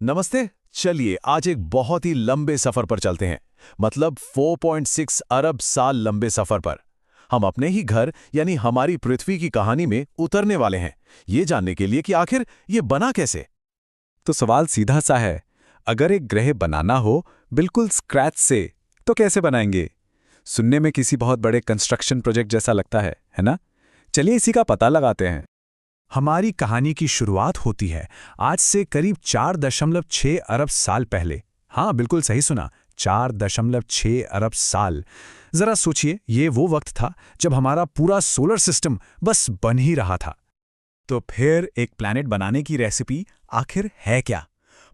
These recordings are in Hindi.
नमस्ते। चलिए आज एक बहुत ही लंबे सफर पर चलते हैं। मतलब 4.6 अरब साल लंबे सफर पर। हम अपने ही घर यानी हमारी पृथ्वी की कहानी में उतरने वाले हैं, ये जानने के लिए कि आखिर ये बना कैसे। तो सवाल सीधा सा है। अगर एक ग्रह बनाना हो बिल्कुल स्क्रैच से, तो कैसे बनाएंगे? सुनने में किसी बहुत बड़े कंस्ट्रक्शन प्रोजेक्ट जैसा लगता है ना? चलिए इसी का पता लगाते हैं। हमारी कहानी की शुरुआत होती है आज से करीब 4.6 अरब साल पहले। हाँ, बिल्कुल सही सुना, 4.6 अरब साल। जरा सोचिए, ये वो वक्त था जब हमारा पूरा सोलर सिस्टम बस बन ही रहा था। तो फिर एक प्लैनेट बनाने की रेसिपी आखिर है क्या?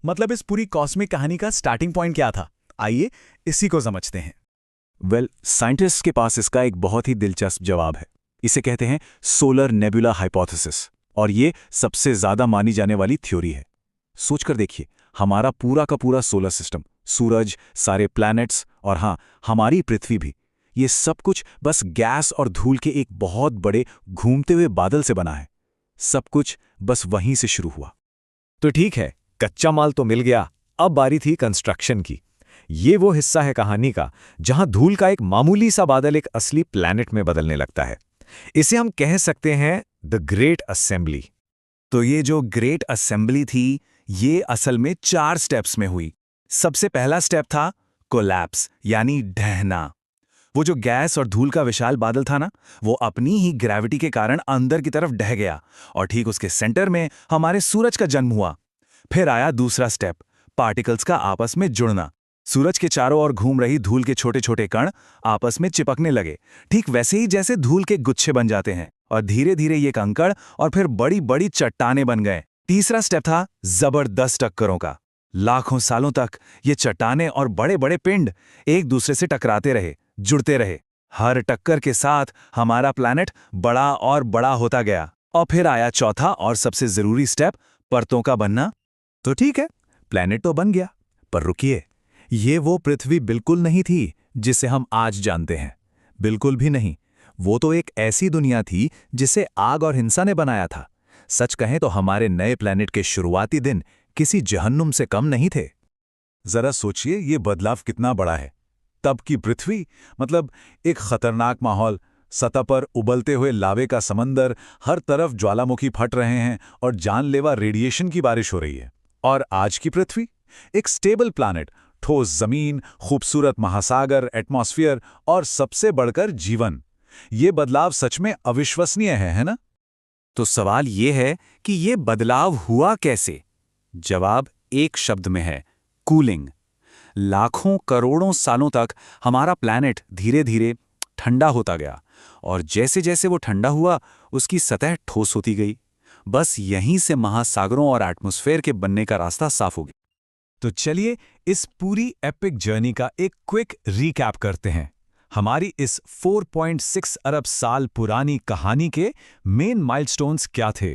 मतलब इस पूरी कॉस्मिक कहानी का स्टार्टिंग पॉइंट क्या था? आइए इसी को समझते हैं। साइंटिस्ट के पास इसका एक बहुत ही दिलचस्प जवाब है। इसे कहते हैं सोलर नेबुला हाइपोथेसिस, और ये सबसे ज्यादा मानी जाने वाली थ्योरी है। सोचकर देखिए, हमारा पूरा का पूरा सोलर सिस्टम, सूरज, सारे प्लैनेट्स और हाँ, हमारी पृथ्वी भी, ये सब कुछ बस गैस और धूल के एक बहुत बड़े घूमते हुए बादल से बना है। सब कुछ बस वहीं से शुरू हुआ। तो ठीक है, कच्चा माल तो मिल गया, अब बारी थी कंस्ट्रक्शन की। ये वो हिस्सा है कहानी का जहां धूल का एक मामूली सा बादल एक असली प्लैनेट में बदलने लगता है। इसे हम कह सकते हैं द ग्रेट असेंबली। तो ये जो ग्रेट असेंबली थी, ये असल में 4 स्टेप्स में हुई। सबसे पहला स्टेप था कोलैप्स, यानी ढहना। वो जो गैस और धूल का विशाल बादल था ना, वो अपनी ही ग्रेविटी के कारण अंदर की तरफ ढह गया, और ठीक उसके सेंटर में हमारे सूरज का जन्म हुआ। फिर आया दूसरा स्टेप, पार्टिकल्स का आपस में जुड़ना। सूरज के चारों ओर घूम रही धूल के छोटे छोटे कण आपस में चिपकने लगे, ठीक वैसे ही जैसे धूल के गुच्छे बन जाते हैं, और धीरे धीरे ये कंकड़ और फिर बड़ी बड़ी चट्टानें बन गए। तीसरा स्टेप था जबरदस्त टक्करों का। लाखों सालों तक ये चट्टानें और बड़े बड़े पिंड एक दूसरे से टकराते रहे, जुड़ते रहे। हर टक्कर के साथ हमारा प्लैनेट बड़ा और बड़ा होता गया। और फिर आया चौथा और सबसे जरूरी स्टेप, परतों का बनना। तो ठीक है, प्लैनेट तो बन गया, पर रुकिए, ये वो पृथ्वी बिल्कुल नहीं थी जिसे हम आज जानते हैं। बिल्कुल भी नहीं। वो तो एक ऐसी दुनिया थी जिसे आग और हिंसा ने बनाया था। सच कहें तो हमारे नए प्लैनेट के शुरुआती दिन किसी जहन्नुम से कम नहीं थे। जरा सोचिए ये बदलाव कितना बड़ा है। तब की पृथ्वी, मतलब एक खतरनाक माहौल, सतह पर उबलते हुए लावे का समंदर, हर तरफ ज्वालामुखी फट रहे हैं और जानलेवा रेडिएशन की बारिश हो रही है। और आज की पृथ्वी, एक स्टेबल प्लैनेट, ठोस जमीन, खूबसूरत महासागर, एटमॉस्फेयर और सबसे बढ़कर जीवन। ये बदलाव सच में अविश्वसनीय है ना? तो सवाल ये है कि ये बदलाव हुआ कैसे? जवाब एक शब्द में है, कूलिंग। लाखों करोड़ों सालों तक हमारा प्लैनेट धीरे धीरे ठंडा होता गया, और जैसे जैसे वो ठंडा हुआ उसकी सतह ठोस होती गई। बस यहीं से महासागरों और एटमॉस्फेयर के बनने का रास्ता साफ हो गया। तो चलिए इस पूरी एपिक जर्नी का एक क्विक रीकैप करते हैं। हमारी इस 4.6 अरब साल पुरानी कहानी के मेन माइलस्टोन्स क्या थे?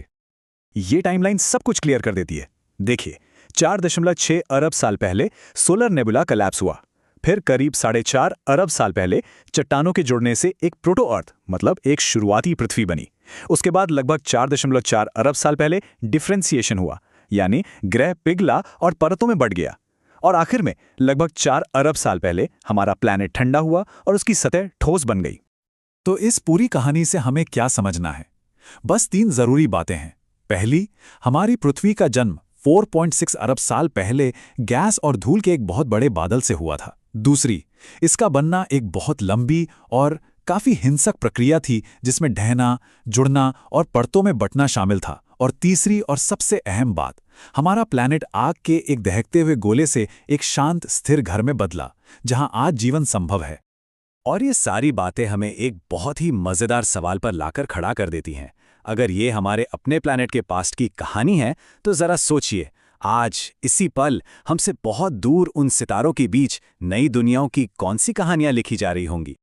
ये टाइमलाइन सब कुछ क्लियर कर देती है। देखिए, 4.6 अरब साल पहले सोलर नेबुला कोलैप्स हुआ। फिर करीब 4.5 अरब साल पहले चट्टानों के जुड़ने से एक प्रोटो अर्थ, मतलब एक शुरुआती पृथ्वी बनी। उसके बाद लगभग 4.4 अरब साल पहले डिफरेंशिएशन हुआ, यानी ग्रह पिघला और परतों में बढ़ गया। और आखिर में लगभग 4 अरब साल पहले हमारा प्लैनेट ठंडा हुआ और उसकी सतह ठोस बन गई। तो इस पूरी कहानी से हमें क्या समझना है? बस 3 जरूरी बातें हैं। पहली, हमारी पृथ्वी का जन्म 4.6 अरब साल पहले गैस और धूल के एक बहुत बड़े बादल से हुआ था। दूसरी, इसका बनना एक बहुत लंबी और काफी हिंसक प्रक्रिया थी जिसमें ढहना, जुड़ना और परतों में बंटना शामिल था। और तीसरी और सबसे अहम बात, हमारा प्लैनेट आग के एक दहकते हुए गोले से एक शांत स्थिर घर में बदला, जहां आज जीवन संभव है। और ये सारी बातें हमें एक बहुत ही मजेदार सवाल पर लाकर खड़ा कर देती हैं। अगर ये हमारे अपने प्लैनेट के पास्ट की कहानी है, तो जरा सोचिए, आज इसी पल हमसे बहुत दूर उन सितारों के बीच नई दुनियाओं की कौन सी कहानियां लिखी जा रही होंगी।